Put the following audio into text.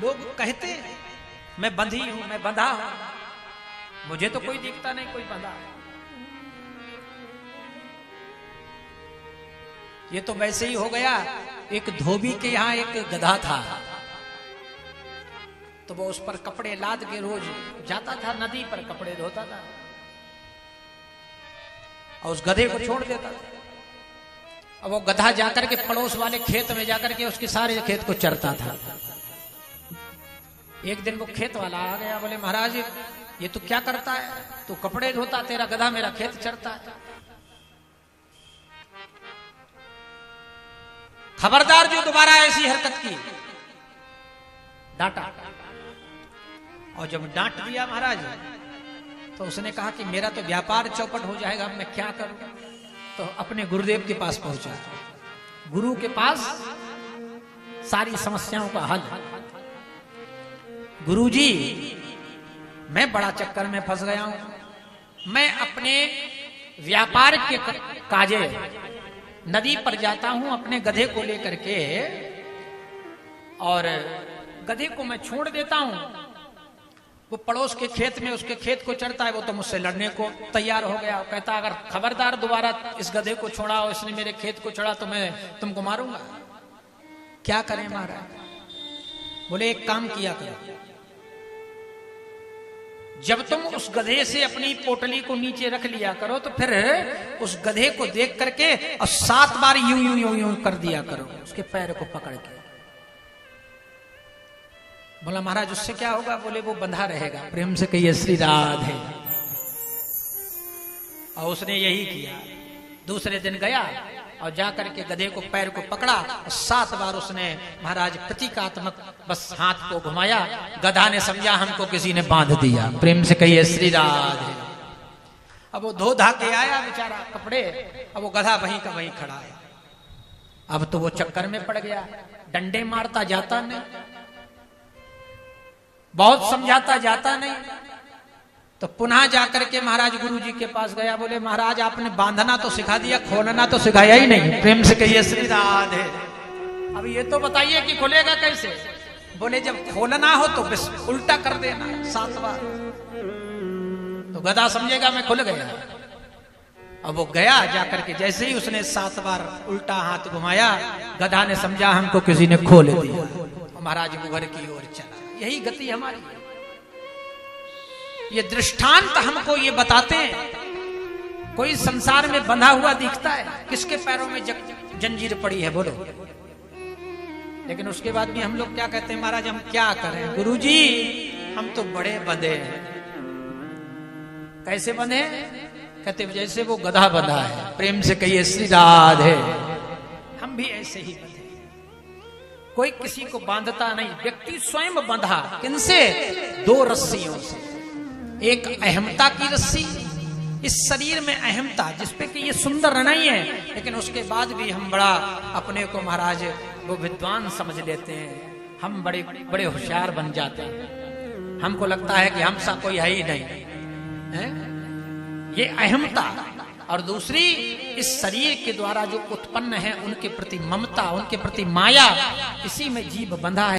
लोग कहते हैं मैं बंधी हूं, मैं बंधा हूं, मुझे तो कोई दिखता नहीं कोई बंधा है। ये तो वैसे ही हो गया। एक धोबी के यहां एक गधा था, तो वो उस पर कपड़े लाद के रोज जाता था, नदी पर कपड़े धोता था और उस गधे को छोड़ देता था। अब वो गधा जाकर के पड़ोस वाले खेत में जाकर के उसके सारे खेत को चरता था। एक दिन वो खेत वाला आ गया, बोले महाराज ये तू क्या करता है, तू कपड़े धोता, तेरा गधा मेरा खेत चरता है। खबरदार जो दोबारा ऐसी हरकत की, डांटा। और जब डांट दिया महाराज, तो उसने कहा कि मेरा तो व्यापार चौपट हो जाएगा, अब मैं क्या करूं। तो अपने गुरुदेव के पास पहुंचा, गुरु के पास सारी समस्याओं का हल। गुरुजी मैं बड़ा चक्कर में फंस गया हूं, मैं अपने व्यापार के काजे नदी पर जाता हूं अपने गधे को लेकर के, और गधे को मैं छोड़ देता हूं। वो पड़ोस के खेत में उसके खेत को चढ़ता है, वो तो मुझसे लड़ने को तैयार हो गया। कहता अगर खबरदार दोबारा इस गधे को छोड़ा और इसने मेरे खेत को चढ़ा तो मैं तुमको मारूंगा। क्या करें महाराज। बोले एक काम किया करो, जब तुम उस गधे से अपनी पोटली को नीचे रख लिया करो तो फिर उस गधे को देख करके और 7 बार यूं यूं यूं यूं कर दिया करो उसके पैर को पकड़ के। बोला महाराज उससे क्या होगा। बोले वो बंधा रहेगा। प्रेम से कहिए श्री राधे। और उसने यही किया। दूसरे दिन गया और जाकर के गधे को पैर को पकड़ा और 7 बार उसने महाराज प्रतीकात्मक बस हाथ को घुमाया। गधा ने समझा हमको किसी ने बांध दिया। प्रेम से कहिए श्री राधे। अब वो धो धा के आया बेचारा कपड़े, अब वो गधा वहीं का वहीं खड़ा है। अब तो वो चक्कर में पड़ गया, डंडे मारता जाता नहीं, बहुत समझाता जाता नहीं। तो पुनः जाकर के महाराज गुरु जी के पास गया। बोले महाराज आपने बांधना तो सिखा दिया, खोलना तो सिखाया ही नहीं। प्रेम से कहिए श्री राधे। अब ये तो बताइए कि खुलेगा कैसे। बोले जब खोलना हो तो बस उल्टा कर देना 7 बार, तो गधा समझेगा मैं खुल गया। अब वो गया, जाकर के जैसे ही उसने 7 बार उल्टा हाथ घुमाया, गधा ने समझा हमको किसी ने खोल दिया। महाराज वो घर की ओर चला। यही गति हमारी। ये दृष्टांत हमको ये बताते हैं। कोई संसार में बंधा हुआ दिखता है, किसके पैरों में जंजीर पड़ी है बोलो। लेकिन उसके बाद भी हम लोग क्या कहते हैं, महाराज हम क्या करें गुरुजी, हम तो बड़े बंधे हैं। कैसे बंधे। कहते जैसे वो गधा बंधा है। प्रेम से कहिए श्री राधे। हम भी ऐसे ही बंधे। कोई किसी को बांधता नहीं, व्यक्ति स्वयं बंधा। किनसे। 2 रस्सियों से। एक अहमता की रस्सी, इस शरीर में अहमता, जिसपे कि ये सुंदर नहीं है, लेकिन उसके बाद भी हम बड़ा अपने को महाराज वो विद्वान समझ लेते हैं। हम बड़े बड़े होशियार बन जाते हैं। हमको लगता है कि हमसा कोई है ही नहीं है? ये अहमता। और दूसरी इस शरीर के द्वारा जो उत्पन्न है उनके प्रति ममता, उनके प्रति माया, इसी में जीव बंधा है।